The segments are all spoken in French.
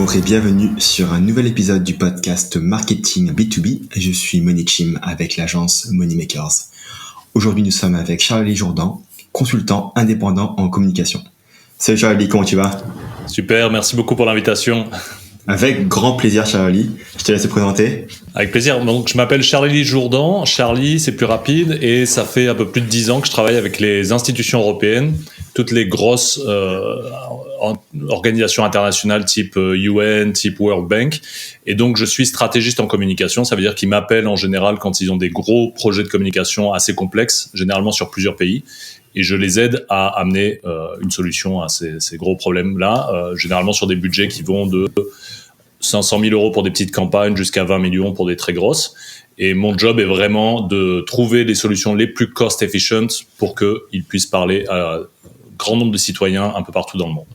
Bonjour et bienvenue sur un nouvel épisode du podcast Marketing B2B. Je suis Monique Chim avec l'agence Moneymakers. Aujourd'hui, nous sommes avec Charlie Jourdan, consultant indépendant en communication. Salut Charlie, comment tu vas ? Super, merci beaucoup pour l'invitation. Avec grand plaisir Charlie, je te laisse te présenter. Avec plaisir, donc je m'appelle Charlie Jourdan, Charlie c'est plus rapide et ça fait un peu plus de 10 ans que je travaille avec les institutions européennes, toutes les grosses organisations internationales type UN, type World Bank, et donc je suis stratégiste en communication, ça veut dire qu'ils m'appellent en général quand ils ont des gros projets de communication assez complexes, généralement sur plusieurs pays, et je les aide à amener une solution à ces gros problèmes-là, généralement sur des budgets qui vont de 500 000 euros pour des petites campagnes jusqu'à 20 millions pour des très grosses. Et mon job est vraiment de trouver les solutions les plus cost efficient pour qu'ils puissent parler à un grand nombre de citoyens un peu partout dans le monde.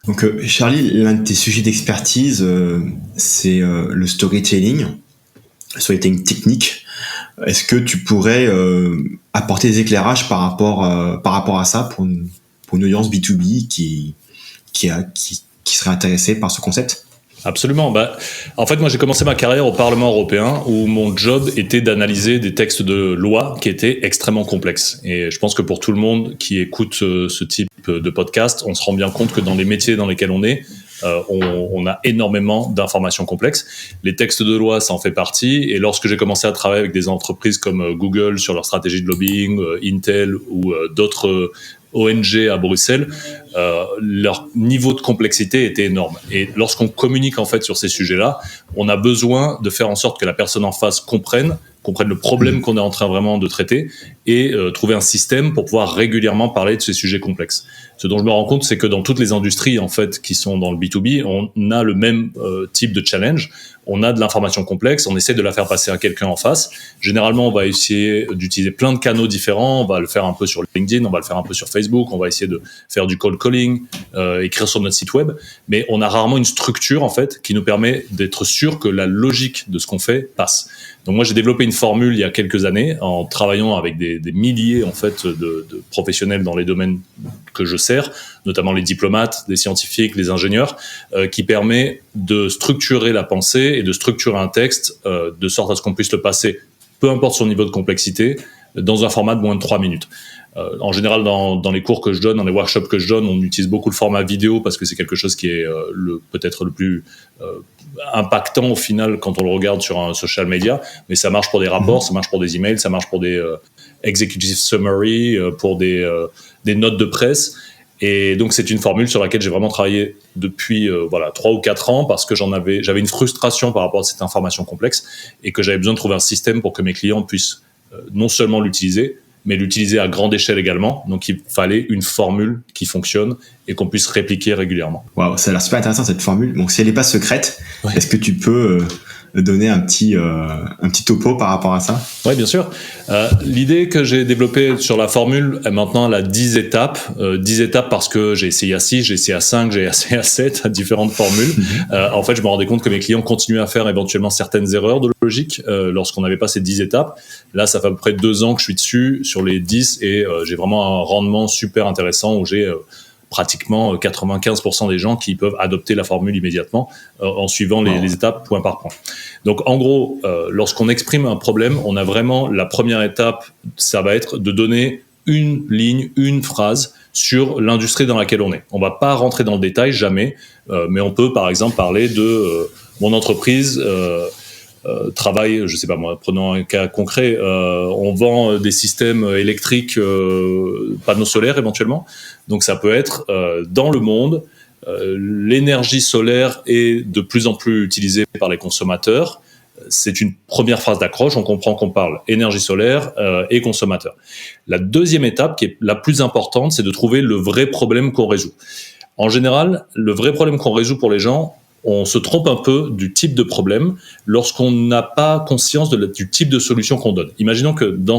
Donc Charlie, l'un de tes sujets d'expertise, c'est le storytelling technique. Est-ce que tu pourrais apporter des éclairages par rapport à ça pour une audience B2B qui serait intéressée par ce concept ? Absolument. En fait, moi, j'ai commencé ma carrière au Parlement européen où mon job était d'analyser des textes de loi qui étaient extrêmement complexes. Et je pense que pour tout le monde qui écoute ce type de podcast, on se rend bien compte que dans les métiers dans lesquels on est, on a énormément d'informations complexes. Les textes de loi, ça en fait partie. Et lorsque j'ai commencé à travailler avec des entreprises comme Google sur leur stratégie de lobbying, Intel ou d'autres ONG à Bruxelles, leur niveau de complexité était énorme. Et lorsqu'on communique en fait sur ces sujets-là, on a besoin de faire en sorte que la personne en face comprenne le problème qu'on est en train vraiment de traiter et trouver un système pour pouvoir régulièrement parler de ces sujets complexes. Ce dont je me rends compte, c'est que dans toutes les industries en fait qui sont dans le B2B, on a le même type de challenge. On a de l'information complexe, on essaie de la faire passer à quelqu'un en face. Généralement, on va essayer d'utiliser plein de canaux différents. On va le faire un peu sur LinkedIn, on va le faire un peu sur Facebook, on va essayer de faire du cold calling, écrire sur notre site web. Mais on a rarement une structure en fait qui nous permet d'être sûr que la logique de ce qu'on fait passe. Donc moi, j'ai développé une formule il y a quelques années en travaillant avec des milliers en fait de professionnels dans les domaines que je sers, notamment les diplomates, les scientifiques, les ingénieurs, qui permet de structurer la pensée et de structurer un texte de sorte à ce qu'on puisse le passer, peu importe son niveau de complexité, dans un format de moins de 3 minutes. En général, dans les cours que je donne, dans les workshops que je donne, on utilise beaucoup le format vidéo parce que c'est quelque chose qui est peut-être le plus impactant au final quand on le regarde sur un social media. Mais ça marche pour des rapports, ça marche pour des emails, ça marche pour des executive summary, pour des notes de presse. Et donc, c'est une formule sur laquelle j'ai vraiment travaillé depuis 3 ou 4 ans parce que j'avais une frustration par rapport à cette information complexe et que j'avais besoin de trouver un système pour que mes clients puissent non seulement l'utiliser, mais l'utiliser à grande échelle également. Donc, il fallait une formule qui fonctionne et qu'on puisse répliquer régulièrement. Waouh, ça a l'air super intéressant cette formule. Donc, si elle n'est pas secrète, ouais. Est-ce que tu peux donner un petit topo par rapport à ça ? Oui, bien sûr. L'idée que j'ai développée sur la formule, maintenant, elle a 10 étapes. 10 étapes parce que j'ai essayé à 6, j'ai essayé à 5, j'ai essayé à 7, à différentes formules. En fait, je me rendais compte que mes clients continuaient à faire éventuellement certaines erreurs de logique lorsqu'on n'avait pas ces 10 étapes. Là, ça fait à peu près 2 ans que je suis dessus sur les 10 et j'ai vraiment un rendement super intéressant où j'ai pratiquement 95% des gens qui peuvent adopter la formule immédiatement en suivant les étapes point par point. Donc en gros, lorsqu'on exprime un problème, on a vraiment la première étape, ça va être de donner une ligne, une phrase sur l'industrie dans laquelle on est. On va pas rentrer dans le détail, jamais, mais on peut par exemple parler de mon entreprise travaille, je sais pas moi, prenons un cas concret, on vend des systèmes électriques, panneaux solaires éventuellement. Donc ça peut être dans le monde, l'énergie solaire est de plus en plus utilisée par les consommateurs. C'est une première phrase d'accroche, on comprend qu'on parle énergie solaire et consommateur. La deuxième étape, qui est la plus importante, c'est de trouver le vrai problème qu'on résout. En général, le vrai problème qu'on résout pour les gens, on se trompe un peu du type de problème lorsqu'on n'a pas conscience du type de solution qu'on donne. Imaginons que dans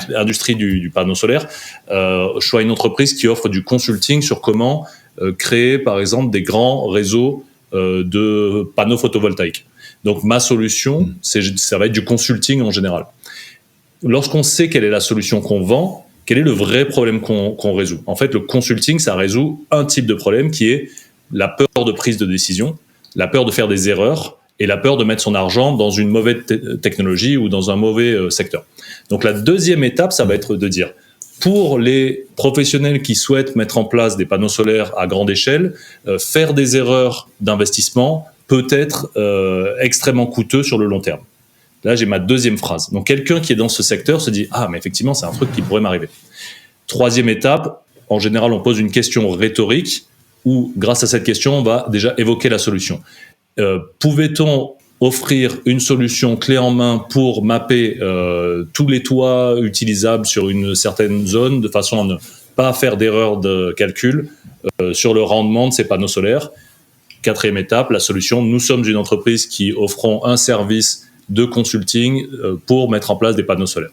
l'industrie du panneau solaire, je sois une entreprise qui offre du consulting sur comment créer, par exemple, des grands réseaux de panneaux photovoltaïques. Donc, ma solution, ça va être du consulting en général. Lorsqu'on sait quelle est la solution qu'on vend, quel est le vrai problème qu'on résout ? En fait, le consulting, ça résout un type de problème qui est la peur de prise de décision, la peur de faire des erreurs et la peur de mettre son argent dans une mauvaise technologie ou dans un mauvais secteur. Donc la deuxième étape, ça va être de dire, pour les professionnels qui souhaitent mettre en place des panneaux solaires à grande échelle, faire des erreurs d'investissement peut être extrêmement coûteux sur le long terme. Là, j'ai ma deuxième phrase. Donc quelqu'un qui est dans ce secteur se dit « Ah, mais effectivement, c'est un truc qui pourrait m'arriver ». Troisième étape, en général, on pose une question rhétorique où, grâce à cette question, on va déjà évoquer la solution. Pouvait-on offrir une solution clé en main pour mapper tous les toits utilisables sur une certaine zone de façon à ne pas faire d'erreur de calcul sur le rendement de ces panneaux solaires? Quatrième étape, la solution. Nous sommes une entreprise qui offrons un service de consulting pour mettre en place des panneaux solaires.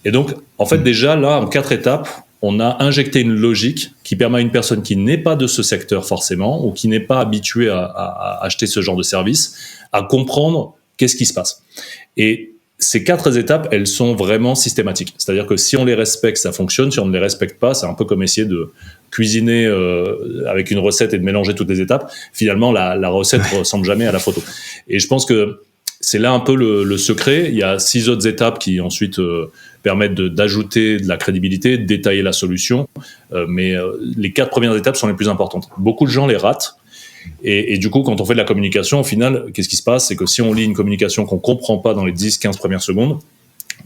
Et donc, en fait, déjà là, en 4 étapes, on a injecté une logique qui permet à une personne qui n'est pas de ce secteur forcément, ou qui n'est pas habituée à acheter ce genre de service, à comprendre qu'est-ce qui se passe. Et ces 4 étapes, elles sont vraiment systématiques. C'est-à-dire que si on les respecte, ça fonctionne. Si on ne les respecte pas, c'est un peu comme essayer de cuisiner avec une recette et de mélanger toutes les étapes. Finalement, la recette ne ressemble jamais à la photo. Et je pense que c'est là un peu le secret. Il y a 6 autres étapes qui ensuite permettent d'ajouter de la crédibilité, de détailler la solution. Mais les 4 premières étapes sont les plus importantes. Beaucoup de gens les ratent. Et du coup, quand on fait de la communication, au final, qu'est-ce qui se passe? C'est que si on lit une communication qu'on ne comprend pas dans les 10-15 premières secondes,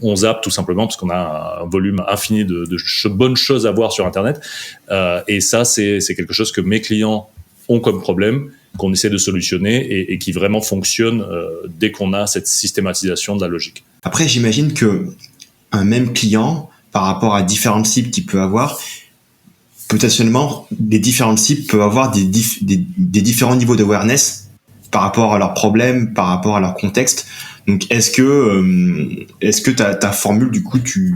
on zappe tout simplement parce qu'on a un volume infini de bonnes choses à voir sur Internet. Et ça, c'est quelque chose que mes clients ont comme problème, qu'on essaie de solutionner et qui vraiment fonctionne dès qu'on a cette systématisation de la logique. Après, j'imagine que un même client, par rapport à différentes cibles qu'il peut avoir, potentiellement, les différentes cibles peuvent avoir des différents niveaux d'awareness par rapport à leurs problèmes, par rapport à leur contexte. Donc, est-ce que ta formule, du coup, tu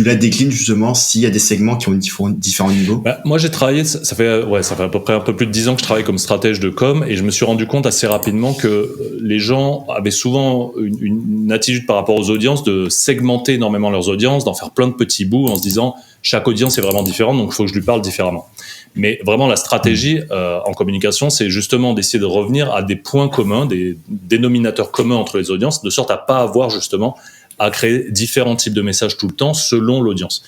la déclines justement s'il y a des segments qui ont différents niveaux? Moi, j'ai travaillé, ça fait à peu près un peu plus de 10 ans que je travaille comme stratège de com, et je me suis rendu compte assez rapidement que les gens avaient souvent une attitude par rapport aux audiences de segmenter énormément leurs audiences, d'en faire plein de petits bouts en se disant chaque audience est vraiment différente, donc il faut que je lui parle différemment. Mais vraiment, la stratégie en communication, c'est justement d'essayer de revenir à des points communs, des dénominateurs communs entre les audiences, de sorte à pas avoir justement à créer différents types de messages tout le temps selon l'audience.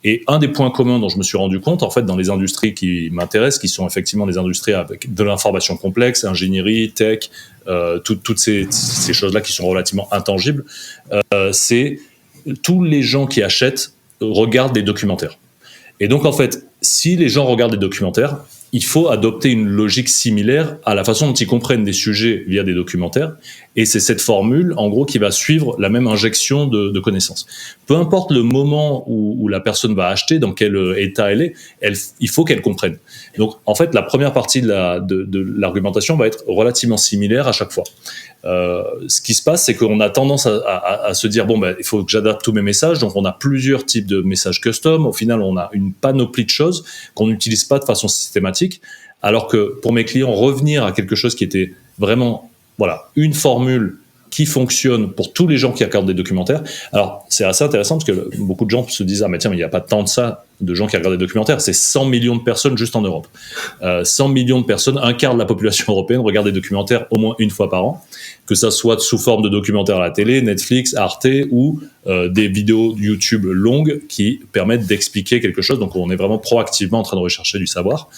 Et un des points communs dont je me suis rendu compte, en fait, dans les industries qui m'intéressent, qui sont effectivement des industries avec de l'information complexe, ingénierie, tech, toutes ces choses-là qui sont relativement intangibles, c'est tous les gens qui achètent regardent des documentaires. Et donc, en fait, si les gens regardent des documentaires, il faut adopter une logique similaire à la façon dont ils comprennent des sujets via des documentaires. Et c'est cette formule, en gros, qui va suivre la même injection de connaissances. Peu importe le moment où la personne va acheter, dans quel état elle est, il faut qu'elle comprenne. Donc, en fait, la première partie de l'argumentation va être relativement similaire à chaque fois. Ce qui se passe, c'est qu'on a tendance à se dire, il faut que j'adapte tous mes messages. Donc, on a plusieurs types de messages custom. Au final, on a une panoplie de choses qu'on n'utilise pas de façon systématique. Alors que pour mes clients, revenir à quelque chose qui était vraiment, une formule qui fonctionne pour tous les gens qui regardent des documentaires. Alors, c'est assez intéressant parce que beaucoup de gens se disent « Ah, mais tiens, mais il n'y a pas tant de gens qui regardent des documentaires. C'est 100 millions de personnes juste en Europe. 100 millions de personnes, un quart de la population européenne regarde des documentaires au moins une fois par an, que ça soit sous forme de documentaires à la télé, Netflix, Arte ou des vidéos YouTube longues qui permettent d'expliquer quelque chose. Donc, on est vraiment proactivement en train de rechercher du savoir.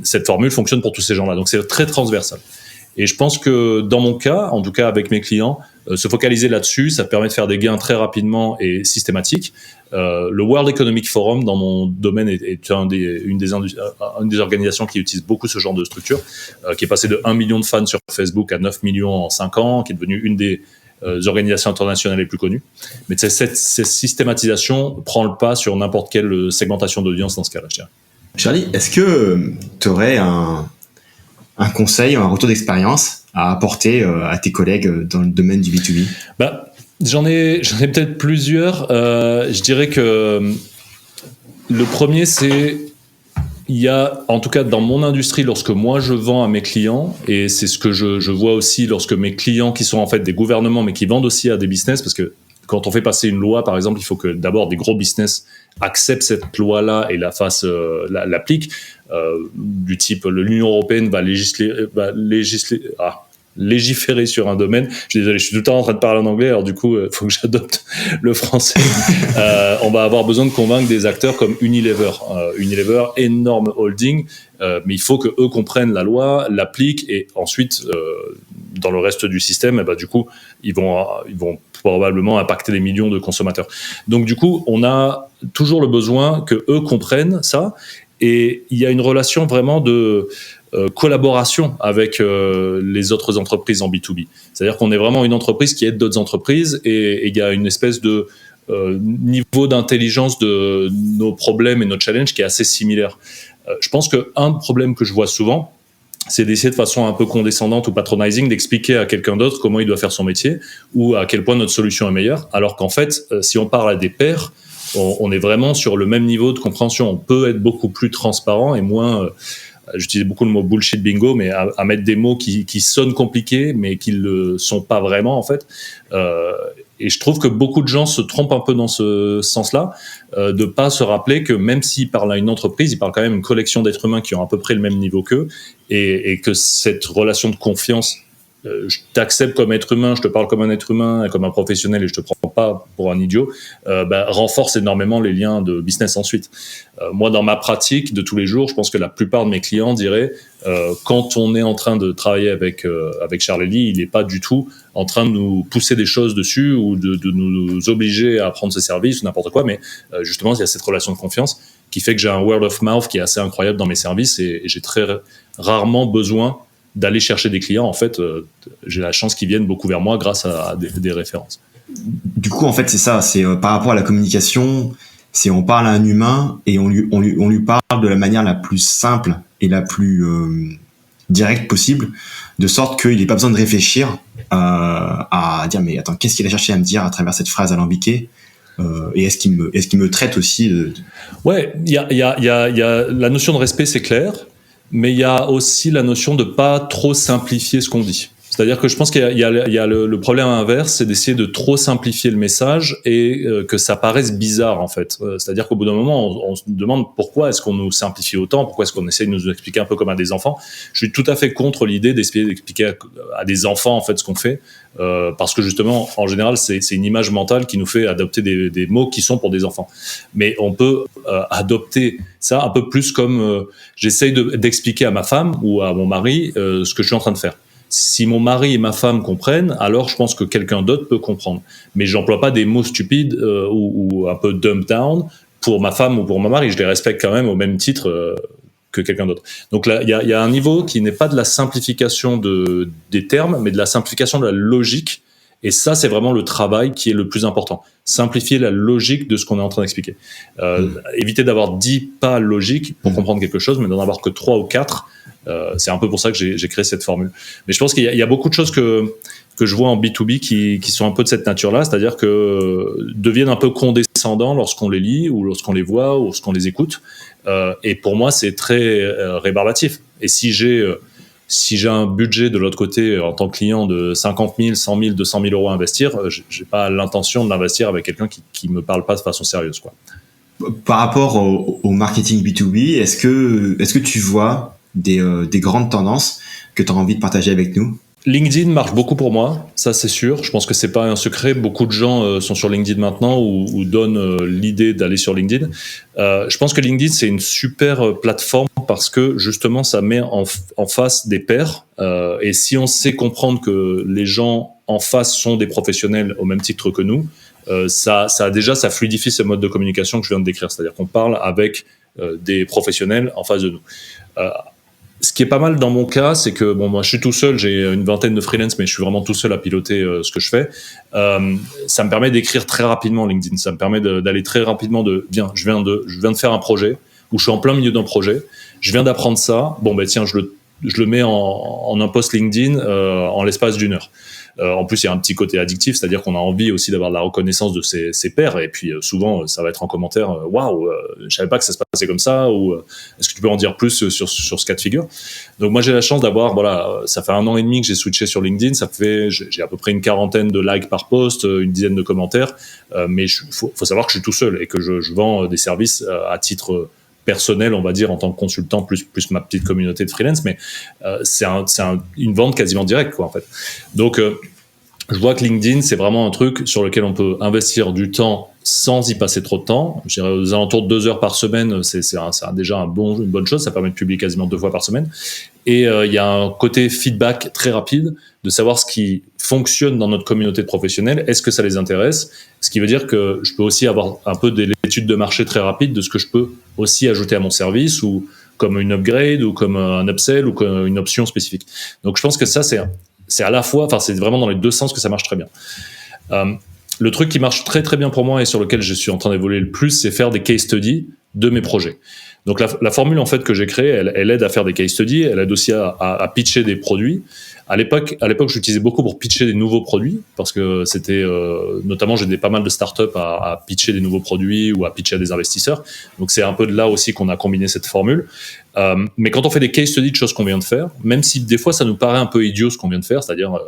Cette formule fonctionne pour tous ces gens-là. Donc, c'est très transversal. Et je pense que dans mon cas, en tout cas avec mes clients, se focaliser là-dessus, ça permet de faire des gains très rapidement et systématiques. Le World Economic Forum, dans mon domaine, est une des organisations qui utilise beaucoup ce genre de structure, qui est passé de 1 million de fans sur Facebook à 9 millions en 5 ans, qui est devenue une des organisations internationales les plus connues. Mais cette systématisation prend le pas sur n'importe quelle segmentation d'audience dans ce cas-là, je dirais. Charlie, est-ce que tu aurais un conseil, un retour d'expérience à apporter à tes collègues dans le domaine du B2B? J'en ai peut-être plusieurs. Je dirais que le premier, c'est il y a, en tout cas dans mon industrie, lorsque moi je vends à mes clients, et c'est ce que je vois aussi lorsque mes clients qui sont en fait des gouvernements mais qui vendent aussi à des business, parce que quand on fait passer une loi, par exemple, il faut que d'abord des gros business accepte cette loi-là et l'applique, du type l'Union européenne va légiférer sur un domaine. Je suis désolé, je suis tout le temps en train de parler en anglais, alors du coup, faut que j'adopte le français. On va avoir besoin de convaincre des acteurs comme Unilever. Unilever, énorme holding, mais il faut que eux comprennent la loi, l'appliquent, et ensuite, dans le reste du système, du coup, ils vont probablement impacter des millions de consommateurs. Donc du coup, on a toujours le besoin que eux comprennent ça, et il y a une relation vraiment de collaboration avec les autres entreprises en B2B. C'est-à-dire qu'on est vraiment une entreprise qui aide d'autres entreprises, et il y a une espèce de niveau d'intelligence de nos problèmes et nos challenges qui est assez similaire. Je pense qu'un problème que je vois souvent, c'est d'essayer de façon un peu condescendante ou patronizing d'expliquer à quelqu'un d'autre comment il doit faire son métier ou à quel point notre solution est meilleure, alors qu'en fait, si on parle à des pairs, on est vraiment sur le même niveau de compréhension. On peut être beaucoup plus transparent et moins... j'utilise beaucoup le mot bullshit bingo, mais à mettre des mots qui sonnent compliqués, mais qui le sont pas vraiment, en fait. Et je trouve que beaucoup de gens se trompent un peu dans ce sens-là, de pas se rappeler que même s'ils parlent à une entreprise, ils parlent quand même à une collection d'êtres humains qui ont à peu près le même niveau qu'eux, et que cette relation de confiance, je t'accepte comme être humain, je te parle comme un être humain, comme un professionnel, et je te prends pas pour un idiot, renforce énormément les liens de business ensuite. Moi, dans ma pratique de tous les jours, je pense que la plupart de mes clients diraient, quand on est en train de travailler avec Charlie, il n'est pas du tout en train de nous pousser des choses dessus ou de nous obliger à prendre ses services ou n'importe quoi, mais justement, il y a cette relation de confiance qui fait que j'ai un word of mouth qui est assez incroyable dans mes services, et j'ai très rarement besoin d'aller chercher des clients. En fait, j'ai la chance qu'ils viennent beaucoup vers moi grâce à des références. Du coup, en fait, c'est ça. C'est par rapport à la communication, c'est on parle à un humain et on lui parle de la manière la plus simple et la plus directe possible, de sorte qu'il n'ait pas besoin de réfléchir à dire mais attends, qu'est-ce qu'il a cherché à me dire à travers cette phrase alambiquée, et est-ce qu'il me traite aussi Ouais, il y a la notion de respect, c'est clair. Mais il y a aussi la notion de pas trop simplifier ce qu'on dit. C'est-à-dire que je pense qu'il y a le problème inverse, c'est d'essayer de trop simplifier le message et que ça paraisse bizarre, en fait. C'est-à-dire qu'au bout d'un moment, on se demande pourquoi est-ce qu'on nous simplifie autant, pourquoi est-ce qu'on essaie de nous expliquer un peu comme à des enfants. Je suis tout à fait contre l'idée d'expliquer à des enfants, en fait, ce qu'on fait, parce que justement, en général, c'est une image mentale qui nous fait adopter des mots qui sont pour des enfants. Mais on peut adopter ça un peu plus comme j'essaye d'expliquer à ma femme ou à mon mari ce que je suis en train de faire. Si mon mari et ma femme comprennent, alors je pense que quelqu'un d'autre peut comprendre. Mais j'emploie pas des mots stupides ou un peu dumb down pour ma femme ou pour mon mari. Je les respecte quand même au même titre que quelqu'un d'autre. Donc là, il y a un niveau qui n'est pas de la simplification des termes, mais de la simplification de la logique. Et ça, c'est vraiment le travail qui est le plus important. Simplifier la logique de ce qu'on est en train d'expliquer. Éviter d'avoir 10 pas logiques pour comprendre quelque chose, mais d'en avoir que 3 ou 4. C'est un peu pour ça que j'ai créé cette formule. Mais je pense qu'il y a beaucoup de choses que je vois en B2B qui sont un peu de cette nature-là, c'est-à-dire que deviennent un peu condescendants lorsqu'on les lit ou lorsqu'on les voit ou lorsqu'on les écoute. Et pour moi, c'est très rébarbatif. Et si j'ai un budget de l'autre côté en tant que client de 50 000, 100 000, 200 000 euros à investir, j'ai pas l'intention de l'investir avec quelqu'un qui me parle pas de façon sérieuse, quoi. Par rapport au marketing B2B, est-ce que tu vois des grandes tendances que tu as envie de partager avec nous? LinkedIn marche beaucoup pour moi, ça c'est sûr. Je pense que c'est pas un secret. Beaucoup de gens sont sur LinkedIn maintenant ou donnent l'idée d'aller sur LinkedIn. Je pense que LinkedIn c'est une super plateforme parce que justement ça met en face des pairs. Et si on sait comprendre que les gens en face sont des professionnels au même titre que nous, ça fluidifie ce mode de communication que je viens de décrire. C'est-à-dire qu'on parle avec des professionnels en face de nous. Ce qui est pas mal dans mon cas, c'est que moi je suis tout seul, j'ai une vingtaine de freelance, mais je suis vraiment tout seul à piloter ce que je fais. Ça me permet d'écrire très rapidement LinkedIn, ça me permet d'aller très rapidement je viens de faire un projet, ou je suis en plein milieu d'un projet, je viens d'apprendre ça, tiens, je le mets en un post LinkedIn en l'espace d'1 heure. En plus, il y a un petit côté addictif, c'est-à-dire qu'on a envie aussi d'avoir de la reconnaissance de ses pairs. Et puis souvent, ça va être en commentaire, waouh, je savais pas que ça se passait comme ça, ou est-ce que tu peux en dire plus sur ce cas de figure. Donc moi, j'ai la chance d'avoir, voilà, ça fait 1 an et demi que j'ai switché sur LinkedIn. J'ai à peu près une quarantaine de likes par post, une dizaine de commentaires. Mais faut savoir que je suis tout seul et que je vends des services à titre personnel, on va dire, en tant que consultant, plus ma petite communauté de freelance, mais c'est une vente quasiment directe, quoi, en fait. Donc, je vois que LinkedIn, c'est vraiment un truc sur lequel on peut investir du temps sans y passer trop de temps. Je dirais aux alentours de 2 heures par semaine, c'est déjà une bonne chose. Ça permet de publier quasiment 2 fois par semaine. Et il y a un côté feedback très rapide de savoir ce qui fonctionne dans notre communauté de professionnels. Est-ce que ça les intéresse? Ce qui veut dire que je peux aussi avoir un peu de l'étude de marché très rapide de ce que je peux aussi ajouter à mon service, ou comme une upgrade, ou comme un upsell, ou comme une option spécifique. Donc je pense que ça, c'est à la fois, enfin c'est vraiment dans les deux sens que ça marche très bien. Le truc qui marche très très bien pour moi et sur lequel je suis en train d'évoluer le plus, c'est faire des case studies de mes projets. Donc la formule en fait que j'ai créée, elle aide à faire des case studies, elle aide aussi à pitcher des produits. À l'époque, j'utilisais beaucoup pour pitcher des nouveaux produits, parce que c'était notamment j'ai pas mal de startups à pitcher des nouveaux produits ou à pitcher à des investisseurs. Donc c'est un peu de là aussi qu'on a combiné cette formule. Mais quand on fait des case studies de choses qu'on vient de faire, même si des fois ça nous paraît un peu idiot ce qu'on vient de faire, c'est-à-dire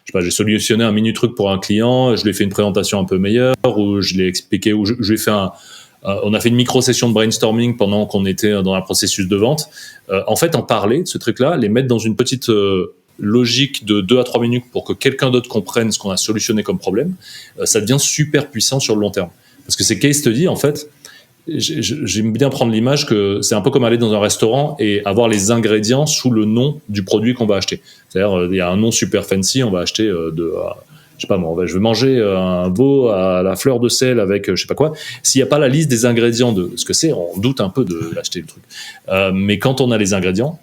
je sais pas, j'ai solutionné un mini truc pour un client, je lui ai fait une présentation un peu meilleure, ou je l'ai expliqué, ou je lui ai fait on a fait une micro-session de brainstorming pendant qu'on était dans un processus de vente. En fait, en parler de ce truc-là, les mettre dans une petite logique de 2 à 3 minutes pour que quelqu'un d'autre comprenne ce qu'on a solutionné comme problème, ça devient super puissant sur le long terme. Parce que ces case studies, en fait, j'aime bien prendre l'image que c'est un peu comme aller dans un restaurant et avoir les ingrédients sous le nom du produit qu'on va acheter. C'est-à-dire, il y a un nom super fancy, on va acheter je sais pas moi, je vais manger un veau à la fleur de sel avec je sais pas quoi. S'il n'y a pas la liste des ingrédients de ce que c'est, on doute un peu de l'acheter le truc. Mais quand on a les ingrédients,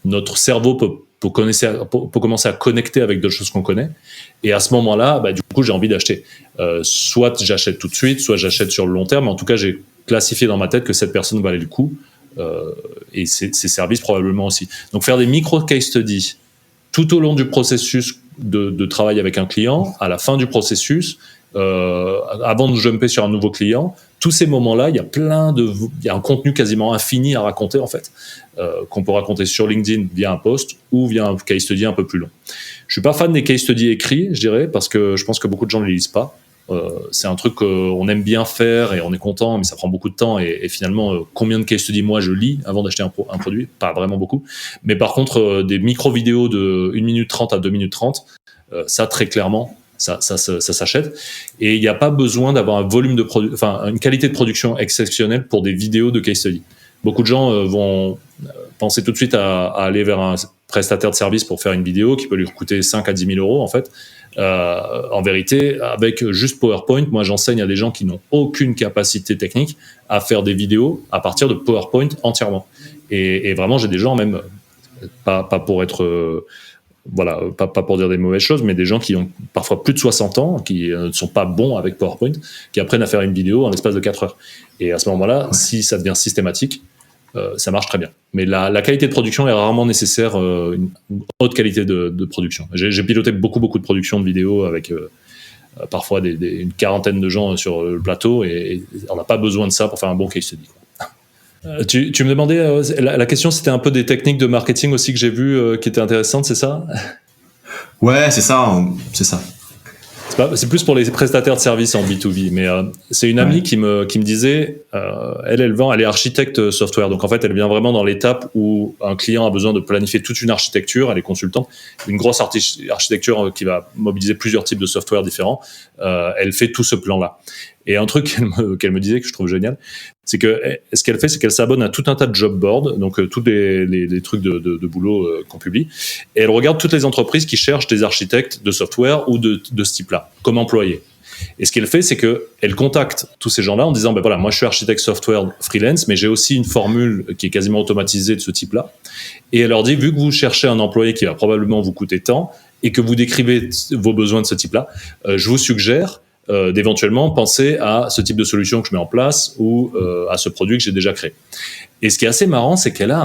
notre cerveau peut commencer à connecter avec d'autres choses qu'on connaît. Et à ce moment-là, du coup, j'ai envie d'acheter. Soit j'achète tout de suite, soit j'achète sur le long terme. Mais en tout cas, j'ai classifié dans ma tête que cette personne valait le coup. Et ses services probablement aussi. Donc faire des micro-case studies tout au long du processus de travail avec un client, à la fin du processus, avant de jumper sur un nouveau client, tous ces moments-là, il y a un contenu quasiment infini à raconter en fait, qu'on peut raconter sur LinkedIn via un post ou via un case study un peu plus long. Je suis pas fan des case studies écrits, je dirais, parce que je pense que beaucoup de gens ne les lisent pas. C'est un truc qu'on aime bien faire et on est content, mais ça prend beaucoup de temps. Et finalement, combien de case studies moi je lis avant d'acheter un produit? Pas vraiment beaucoup. Mais par contre, des micro-vidéos de 1 minute 30 à 2 minutes 30, ça très clairement, ça s'achète. Et il n'y a pas besoin d'avoir un volume de une qualité de production exceptionnelle pour des vidéos de case study. Beaucoup de gens vont penser tout de suite à aller vers un prestataire de service pour faire une vidéo qui peut lui coûter 5 à 10 000 euros en fait. En vérité, avec juste PowerPoint, moi j'enseigne à des gens qui n'ont aucune capacité technique à faire des vidéos à partir de PowerPoint entièrement. Et vraiment, j'ai des gens même, pas pour être... pas pour dire des mauvaises choses, mais des gens qui ont parfois plus de 60 ans, qui ne sont pas bons avec PowerPoint, qui apprennent à faire une vidéo en l'espace de 4 heures. Et à ce moment-là, si ça devient systématique, ça marche très bien. Mais la qualité de production est rarement nécessaire, une haute qualité de production. J'ai piloté beaucoup de productions de vidéos avec parfois une quarantaine de gens sur le plateau, et on n'a pas besoin de ça pour faire un bon case study, quoi. Tu me demandais, la question c'était un peu des techniques de marketing aussi que j'ai vues qui étaient intéressantes, c'est ça? Ouais, c'est ça. C'est plus pour les prestataires de services en B2B, mais c'est une amie qui me disait, elle est architecte software, donc en fait elle vient vraiment dans l'étape où un client a besoin de planifier toute une architecture, elle est consultante, une grosse architecture qui va mobiliser plusieurs types de software différents, elle fait tout ce plan-là. Et un truc qu'elle me disait que je trouve génial, c'est que ce qu'elle fait, c'est qu'elle s'abonne à tout un tas de job boards, donc tous les trucs de boulot qu'on publie, et elle regarde toutes les entreprises qui cherchent des architectes de software ou de ce type-là, comme employés. Et ce qu'elle fait, c'est qu'elle contacte tous ces gens-là en disant, voilà, moi je suis architecte software freelance, mais j'ai aussi une formule qui est quasiment automatisée de ce type-là. Et elle leur dit, vu que vous cherchez un employé qui va probablement vous coûter tant, et que vous décrivez vos besoins de ce type-là, je vous suggère d'éventuellement penser à ce type de solution que je mets en place ou à ce produit que j'ai déjà créé. Et ce qui est assez marrant, c'est qu'elle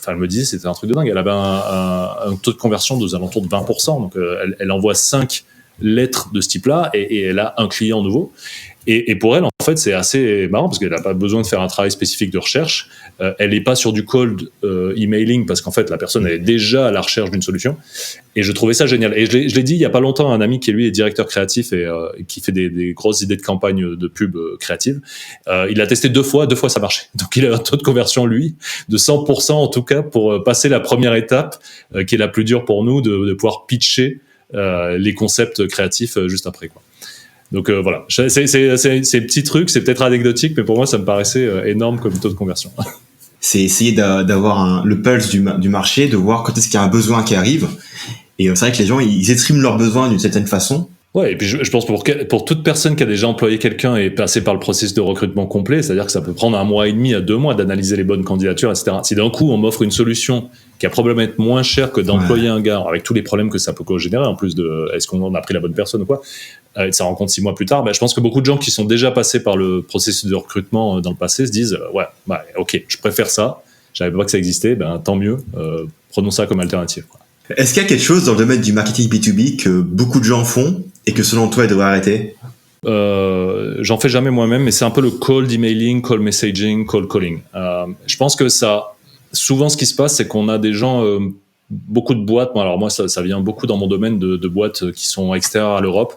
elle me disait, c'était un truc de dingue, elle avait un taux de conversion aux alentours de 20%, donc elle envoie 5 lettre de ce type-là et elle a un client nouveau. Et pour elle, en fait, c'est assez marrant parce qu'elle n'a pas besoin de faire un travail spécifique de recherche. Elle n'est pas sur du cold emailing parce qu'en fait, la personne elle est déjà à la recherche d'une solution. Et je trouvais ça génial. Et je l'ai dit il y a pas longtemps à un ami qui lui est directeur créatif et qui fait des grosses idées de campagne de pub créative. Il a testé 2 fois ça marchait. Donc il a un taux de conversion lui de 100% en tout cas pour passer la première étape qui est la plus dure pour nous de pouvoir pitcher les concepts créatifs juste après quoi. Donc voilà, ces petits trucs, c'est peut-être anecdotique, mais pour moi, ça me paraissait énorme comme taux de conversion. C'est essayer d'avoir le pulse du marché, de voir quand est-ce qu'il y a un besoin qui arrive. Et c'est vrai que les gens, ils expriment leurs besoins d'une certaine façon. Ouais, et puis je pense pour toute personne qui a déjà employé quelqu'un et passé par le processus de recrutement complet, c'est-à-dire que ça peut prendre 1 mois et demi à 2 mois d'analyser les bonnes candidatures, etc. Si d'un coup on m'offre une solution qui a probablement être moins chère que d'employer un gars, avec tous les problèmes que ça peut générer, en plus de est-ce qu'on a pris la bonne personne ou quoi, et ça rencontre 6 mois plus tard, je pense que beaucoup de gens qui sont déjà passés par le processus de recrutement dans le passé se disent ok, je préfère ça, je savais pas que ça existait, tant mieux, prenons ça comme alternative, quoi. Est-ce qu'il y a quelque chose dans le domaine du marketing B2B que beaucoup de gens font et que selon toi, ils devraient arrêter? J'en fais jamais moi-même, mais c'est un peu le cold emailing, cold messaging, cold calling. Je pense que souvent ce qui se passe, c'est qu'on a des gens, beaucoup de boîtes, alors moi ça vient beaucoup dans mon domaine de boîtes qui sont extérieures à l'Europe,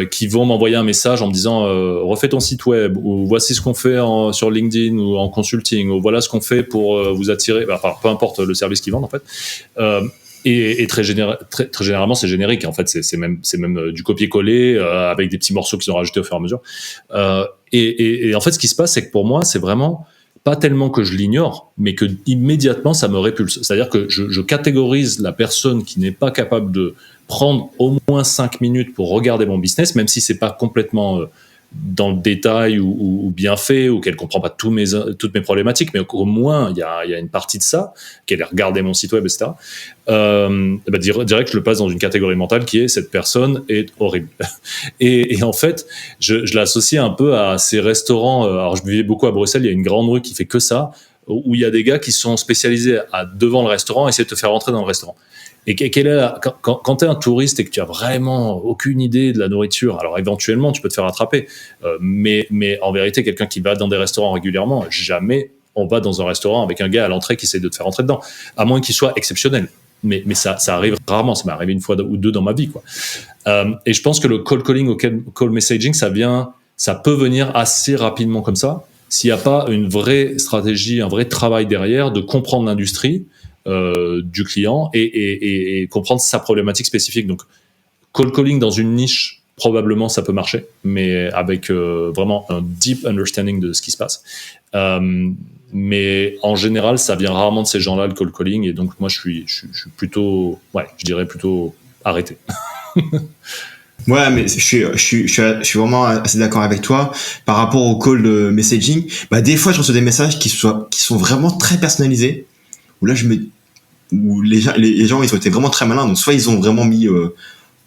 qui vont m'envoyer un message en me disant refais ton site web, ou voici ce qu'on fait sur LinkedIn ou en consulting, ou voilà ce qu'on fait pour vous attirer, peu importe le service qu'ils vendent en fait. Et très généralement c'est générique en fait, c'est même du copier-coller avec des petits morceaux qu'ils ont rajoutés au fur et à mesure. Et en fait ce qui se passe, c'est que pour moi c'est vraiment pas tellement que je l'ignore, mais que immédiatement ça me répulse. C'est-à-dire que je catégorise la personne qui n'est pas capable de prendre au moins 5 minutes pour regarder mon business, même si c'est pas complètement dans le détail ou bien fait, ou qu'elle comprend pas toutes mes problématiques, mais au moins il y a une partie de ça, qu'elle ait regardé mon site web, etc. Direct, je le passe dans une catégorie mentale qui est cette personne est horrible. Et en fait, je l'associe un peu à ces restaurants. Alors je vivais beaucoup à Bruxelles, il y a une grande rue qui fait que ça, où il y a des gars qui sont spécialisés devant le restaurant, essayer de te faire rentrer dans le restaurant. Et quand tu es un touriste et que tu as vraiment aucune idée de la nourriture, alors éventuellement tu peux te faire attraper, mais en vérité quelqu'un qui va dans des restaurants régulièrement, jamais on va dans un restaurant avec un gars à l'entrée qui essaie de te faire rentrer dedans, à moins qu'il soit exceptionnel. Mais ça arrive rarement, ça m'est arrivé 1 fois ou 2 dans ma vie, quoi. Et je pense que le cold calling ou cold messaging, ça peut venir assez rapidement comme ça, s'il n'y a pas une vraie stratégie, un vrai travail derrière de comprendre l'industrie du client et comprendre sa problématique spécifique. Donc, cold calling dans une niche, probablement ça peut marcher, mais avec vraiment un deep understanding de ce qui se passe. Mais en général, ça vient rarement de ces gens-là, le cold calling, et donc moi je suis plutôt, je dirais plutôt arrêté. Ouais, mais je suis vraiment assez d'accord avec toi par rapport au cold messaging. Des fois, je reçois des messages qui sont vraiment très personnalisés. Où là, où les gens, ils ont été vraiment très malins. Donc, soit ils ont vraiment mis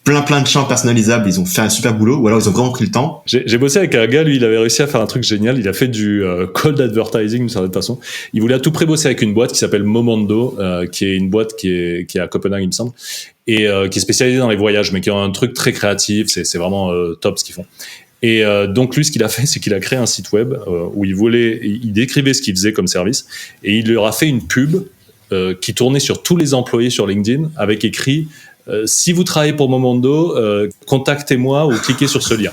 plein de champs personnalisables, ils ont fait un super boulot, ou alors ils ont vraiment pris le temps. J'ai bossé avec un gars, lui, il avait réussi à faire un truc génial. Il a fait du cold advertising d'une certaine façon. Il voulait à tout près bosser avec une boîte qui s'appelle Momondo, qui est une boîte qui est à Copenhague, il me semble, et qui est spécialisée dans les voyages, mais qui a un truc très créatif. C'est vraiment top ce qu'ils font. Et donc lui, ce qu'il a fait, c'est qu'il a créé un site web où il décrivait ce qu'il faisait comme service, et il leur a fait une pub qui tournait sur tous les employés sur LinkedIn avec écrit si vous travaillez pour Momondo, contactez-moi ou cliquez sur ce lien.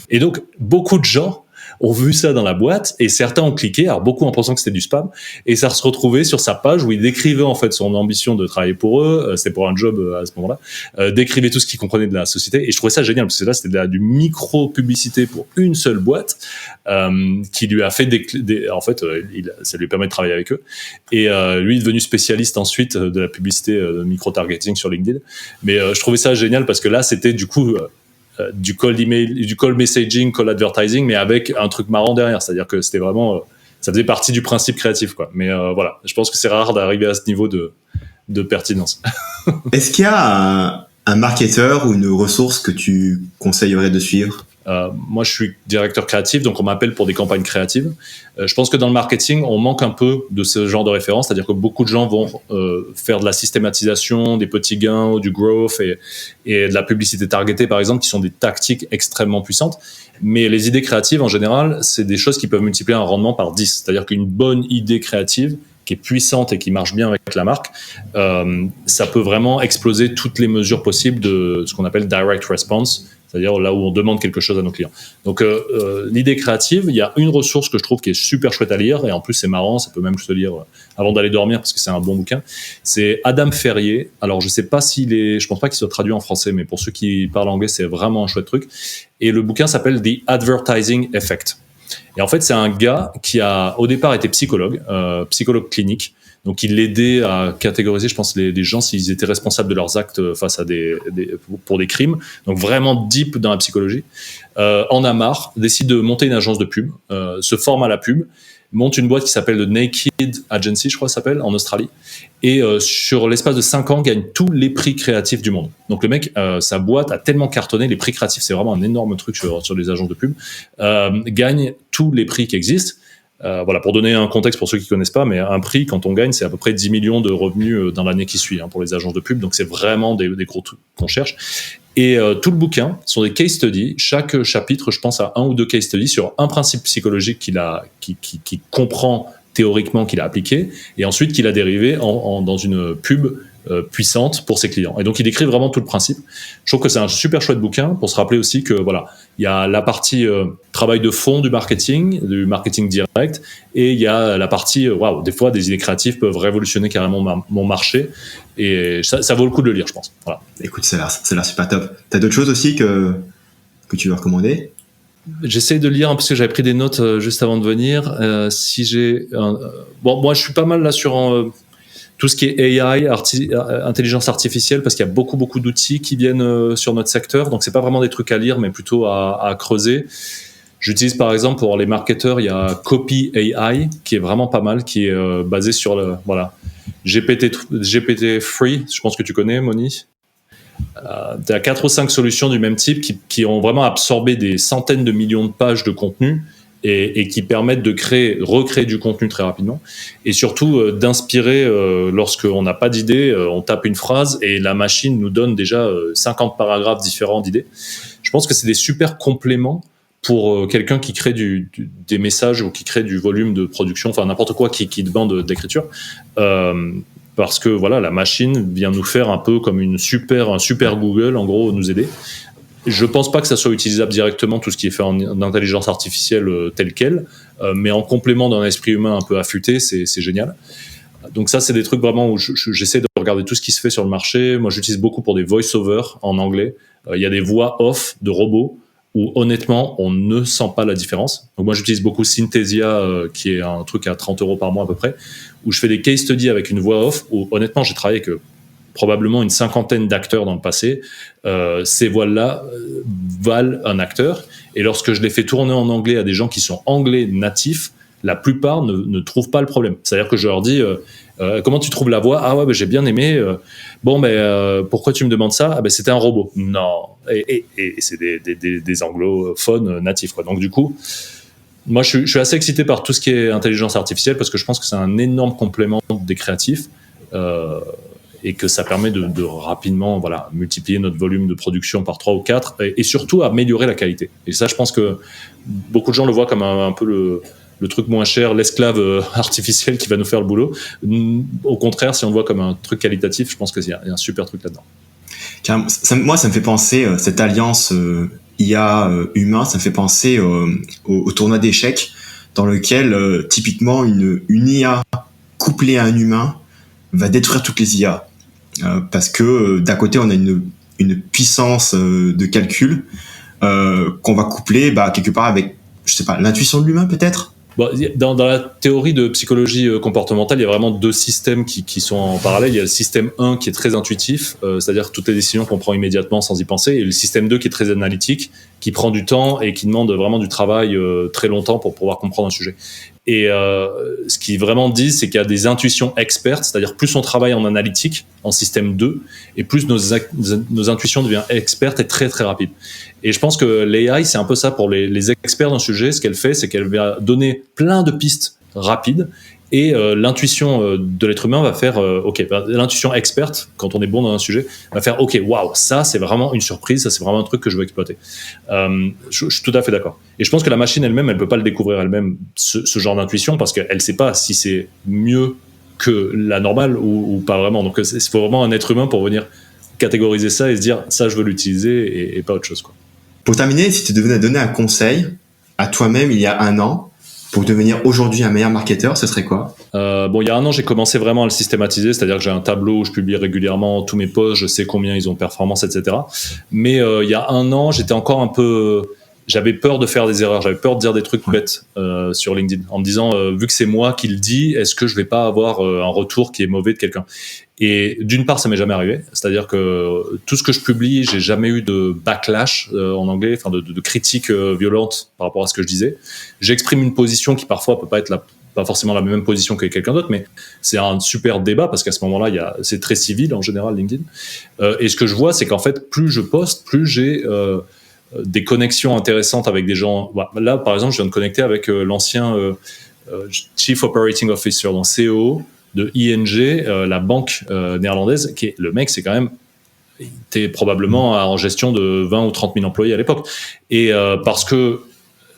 Et donc beaucoup de gens ont vu ça dans la boîte et certains ont cliqué, alors beaucoup en pensant que c'était du spam, et ça se retrouvait sur sa page où il décrivait en fait son ambition de travailler pour eux, c'était pour un job à ce moment-là, décrivait tout ce qu'il comprenait de la société, et je trouvais ça génial parce que là c'était du micro-publicité pour une seule boîte qui lui a fait en fait ça lui permet de travailler avec eux, et lui est devenu spécialiste ensuite de la publicité de micro-targeting sur LinkedIn, mais je trouvais ça génial parce que là c'était du coup du cold email, du cold messaging, cold advertising, mais avec un truc marrant derrière. C'est-à-dire que c'était vraiment, ça faisait partie du principe créatif, quoi. Mais voilà, je pense que c'est rare d'arriver à ce niveau de pertinence. Est-ce qu'il y a un marketeur ou une ressource que tu conseillerais de suivre? Moi, je suis directeur créatif, donc on m'appelle pour des campagnes créatives. Je pense que dans le marketing, on manque un peu de ce genre de référence, c'est-à-dire que beaucoup de gens vont faire de la systématisation, des petits gains, du growth et de la publicité targetée, par exemple, qui sont des tactiques extrêmement puissantes. Mais les idées créatives, en général, c'est des choses qui peuvent multiplier un rendement par 10. C'est-à-dire qu'une bonne idée créative, qui est puissante et qui marche bien avec la marque, ça peut vraiment exploser toutes les mesures possibles de ce qu'on appelle direct response, c'est-à-dire là où on demande quelque chose à nos clients. Donc l'idée créative, il y a une ressource que je trouve qui est super chouette à lire, et en plus c'est marrant, ça peut même se lire avant d'aller dormir parce que c'est un bon bouquin. C'est Adam Ferrier. Alors je sais pas je pense pas qu'il soit traduit en français, mais pour ceux qui parlent anglais, c'est vraiment un chouette truc. Et le bouquin s'appelle The Advertising Effect. Et en fait, c'est un gars qui a au départ été psychologue clinique. Donc, il l'aidait à catégoriser, je pense, les gens s'ils étaient responsables de leurs actes face à pour des crimes. Donc, vraiment deep dans la psychologie. En a marre, décide de monter une agence de pub, se forme à la pub, monte une boîte qui s'appelle The Naked Agency, je crois que ça s'appelle, en Australie. Et sur l'espace de 5 ans, gagne tous les prix créatifs du monde. Donc le mec, sa boîte a tellement cartonné, les prix créatifs, c'est vraiment un énorme truc sur les agences de pub, gagne tous les prix qui existent. Voilà, pour donner un contexte pour ceux qui connaissent pas, mais un prix, quand on gagne, c'est à peu près 10 millions de revenus dans l'année qui suit, pour les agences de pub. Donc c'est vraiment des gros trucs qu'on cherche. Et tout le bouquin sont des case studies. Chaque chapitre, je pense à 1 ou 2 case studies sur un principe psychologique qu'il comprend théoriquement, qu'il a appliqué, et ensuite qu'il a dérivé dans une pub puissante pour ses clients. Et donc il décrit vraiment tout le principe. Je trouve que c'est un super chouette bouquin pour se rappeler aussi que voilà, il y a la partie travail de fond du marketing direct, et il y a la partie des fois des idées créatives peuvent révolutionner carrément mon marché, et ça vaut le coup de le lire, je pense. Voilà. Écoute, ça a l'air super top. T'as d'autres choses aussi que tu veux recommander? J'essaie de lire parce que j'avais pris des notes juste avant de venir. Moi je suis pas mal là sur tout ce qui est AI, intelligence artificielle, parce qu'il y a beaucoup d'outils qui viennent sur notre secteur. Donc c'est pas vraiment des trucs à lire, mais plutôt à creuser. J'utilise par exemple pour les marketeurs, il y a Copy AI qui est vraiment pas mal, qui est basé sur GPT Free. Je pense que tu connais, Moni. Tu as 4 ou 5 solutions du même type qui ont vraiment absorbé des centaines de millions de pages de contenu et qui permettent de recréer du contenu très rapidement, et surtout d'inspirer lorsqu'on n'a pas d'idée, on tape une phrase et la machine nous donne déjà 50 paragraphes différents d'idées. Je pense que c'est des super compléments pour quelqu'un qui crée des messages ou qui crée du volume de production, enfin n'importe quoi qui demande d'écriture. Parce que voilà, la machine vient nous faire un peu comme un super Google, en gros, nous aider. Je pense pas que ça soit utilisable directement, tout ce qui est fait en intelligence artificielle tel quel, mais en complément d'un esprit humain un peu affûté, c'est génial. Donc ça, c'est des trucs vraiment où j'essaie de regarder tout ce qui se fait sur le marché. Moi, j'utilise beaucoup pour des voice-over en anglais. Il y a des voix off de robots où honnêtement, on ne sent pas la différence. Donc moi, j'utilise beaucoup Synthesia, qui est un truc à 30 € par mois à peu près, où je fais des case studies avec une voix off, où honnêtement, j'ai travaillé avec probablement une 50aine d'acteurs dans le passé. Ces voix-là valent un acteur. Et lorsque je les fais tourner en anglais à des gens qui sont anglais natifs, la plupart ne trouvent pas le problème. C'est-à-dire que je leur dis comment tu trouves la voix? Ah ouais, j'ai bien aimé. Pourquoi tu me demandes ça? C'était un robot. Non. Et c'est des anglophones natifs, quoi. Donc du coup, moi je suis assez excité par tout ce qui est intelligence artificielle, parce que je pense que c'est un énorme complément des créatifs. Et que ça permet de rapidement multiplier notre volume de production par 3 ou 4, et surtout améliorer la qualité. Et ça, je pense que beaucoup de gens le voient comme un peu le truc moins cher, l'esclave artificiel qui va nous faire le boulot. Au contraire, si on le voit comme un truc qualitatif, je pense qu'il y a un super truc là-dedans. Moi, ça me fait penser, cette alliance IA humain, ça me fait penser au tournoi d'échecs, dans lequel typiquement une IA couplée à un humain va détruire toutes les IA. Parce que d'un côté, on a une puissance de calcul qu'on va coupler quelque part avec, je sais pas, l'intuition de l'humain peut-être. Dans la théorie de psychologie comportementale, il y a vraiment 2 systèmes qui sont en parallèle. Il y a le système 1 qui est très intuitif, c'est-à-dire toutes les décisions qu'on prend immédiatement sans y penser, et le système 2 qui est très analytique, qui prend du temps et qui demande vraiment du travail très longtemps pour pouvoir comprendre un sujet. Et ce qu'ils vraiment disent, c'est qu'il y a des intuitions expertes, c'est-à-dire plus on travaille en analytique, en système 2, et plus nos intuitions deviennent expertes et très très rapides. Et je pense que l'AI, c'est un peu ça pour les experts d'un sujet. Ce qu'elle fait, c'est qu'elle va donner plein de pistes rapides, et l'intuition de l'être humain va faire l'intuition experte, quand on est bon dans un sujet, va faire waouh, ça c'est vraiment une surprise, ça c'est vraiment un truc que je veux exploiter. Je suis tout à fait d'accord. Et je pense que la machine elle-même, elle peut pas le découvrir elle-même, ce genre d'intuition, parce qu'elle sait pas si c'est mieux que la normale ou pas vraiment. Donc il faut vraiment un être humain pour venir catégoriser ça et se dire ça je veux l'utiliser et pas autre chose, quoi. Pour terminer, si tu devais donner un conseil à toi-même il y a 1 an pour devenir aujourd'hui un meilleur marketeur, ce serait quoi? Il y a 1 an, j'ai commencé vraiment à le systématiser, c'est-à-dire que j'ai un tableau où je publie régulièrement tous mes posts, je sais combien ils ont de performance, etc. Mais il y a 1 an, j'étais encore j'avais peur de faire des erreurs, j'avais peur de dire des trucs bêtes sur LinkedIn, en me disant, vu que c'est moi qui le dis, est-ce que je vais pas avoir un retour qui est mauvais de quelqu'un? Et d'une part, ça m'est jamais arrivé, c'est-à-dire que tout ce que je publie, j'ai jamais eu de backlash en anglais, enfin de critiques violentes par rapport à ce que je disais. J'exprime une position qui parfois peut pas être pas forcément la même position que quelqu'un d'autre, mais c'est un super débat parce qu'à ce moment-là, c'est très civil en général LinkedIn. Et ce que je vois, c'est qu'en fait, plus je poste, plus j'ai des connexions intéressantes avec des gens. Là, par exemple, je viens de connecter avec l'ancien Chief Operating Officer, donc CEO de ING, la banque néerlandaise, le mec, c'est quand même, il était probablement en gestion de 20 ou 30 000 employés à l'époque. Et parce que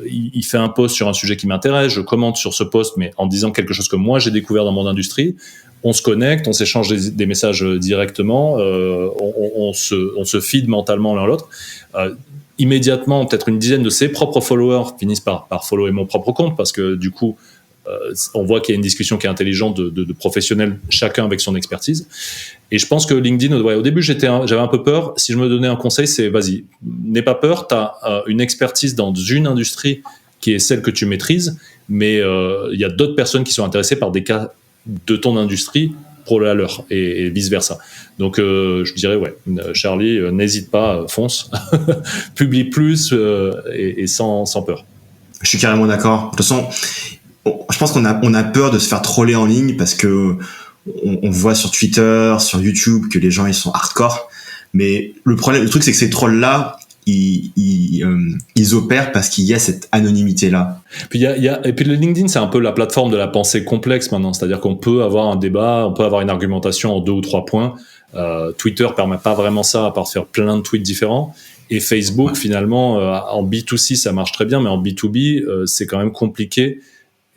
il fait un post sur un sujet qui m'intéresse, je commente sur ce post, mais en disant quelque chose que moi j'ai découvert dans mon industrie, on se connecte, on s'échange des messages directement, on se feed mentalement l'un l'autre. Immédiatement, peut-être une dizaine de ses propres followers finissent par follower mon propre compte, parce que du coup, on voit qu'il y a une discussion qui est intelligente de professionnels, chacun avec son expertise. Et je pense que LinkedIn, au début, j'avais un peu peur. Si je me donnais un conseil, c'est vas-y, n'aie pas peur, tu as une expertise dans une industrie qui est celle que tu maîtrises, mais il y a d'autres personnes qui sont intéressées par des cas de ton industrie pour la leur, et vice-versa. Donc, je dirais, Charlie, n'hésite pas, fonce, publie plus et sans peur. Je suis carrément d'accord. De toute façon, je pense qu'on a peur de se faire troller en ligne parce que on voit sur Twitter, sur YouTube que les gens ils sont hardcore. Mais le truc c'est que ces trolls là, ils opèrent parce qu'il y a cette anonymité là. Puis et puis le LinkedIn, c'est un peu la plateforme de la pensée complexe maintenant. C'est-à-dire qu'on peut avoir un débat, on peut avoir une argumentation en 2 ou 3 points. Twitter permet pas vraiment ça, à part faire plein de tweets différents. Et Facebook, finalement, en B2C, ça marche très bien, mais en B2B, c'est quand même compliqué.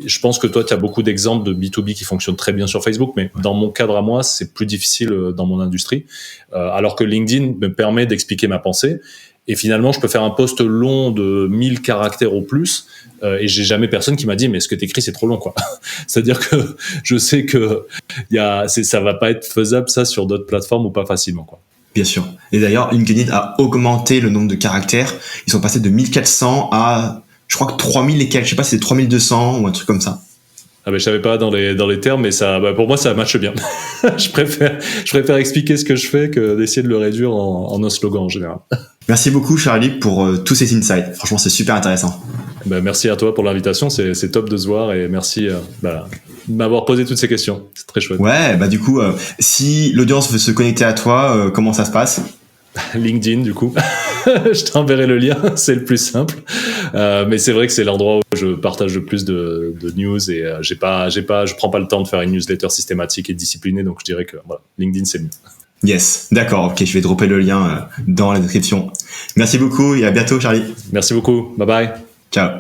Je pense que toi, tu as beaucoup d'exemples de B2B qui fonctionnent très bien sur Facebook, mais dans mon cadre à moi, c'est plus difficile dans mon industrie. Alors que LinkedIn me permet d'expliquer ma pensée. Et finalement, je peux faire un post long de 1000 caractères ou plus, et j'ai jamais personne qui m'a dit, mais ce que t'écris, c'est trop long, quoi. C'est-à-dire que je sais que ça va pas être faisable, ça, sur d'autres plateformes ou pas facilement, quoi. Bien sûr. Et d'ailleurs, LinkedIn a augmenté le nombre de caractères. Ils sont passés de 1400 à, je crois que 3000 et quelques. Je sais pas si c'est 3200 ou un truc comme ça. Ah ben, je savais pas dans les termes, mais ça, pour moi, ça matche bien. je préfère expliquer ce que je fais que d'essayer de le réduire en un slogan en général. Merci beaucoup, Charlie, pour tous ces insights. Franchement, c'est super intéressant. Merci à toi pour l'invitation. C'est top de se voir, et merci de m'avoir posé toutes ces questions. C'est très chouette. Ouais, du coup, si l'audience veut se connecter à toi, comment ça se passe? LinkedIn, du coup. Je t'enverrai le lien, c'est le plus simple. Mais c'est vrai que c'est l'endroit où je partage le plus de news, et je prends pas le temps de faire une newsletter systématique et disciplinée, donc je dirais que LinkedIn, c'est mieux. Yes, d'accord, ok, je vais dropper le lien dans la description. Merci beaucoup et à bientôt, Charlie. Merci beaucoup, bye bye. Ciao.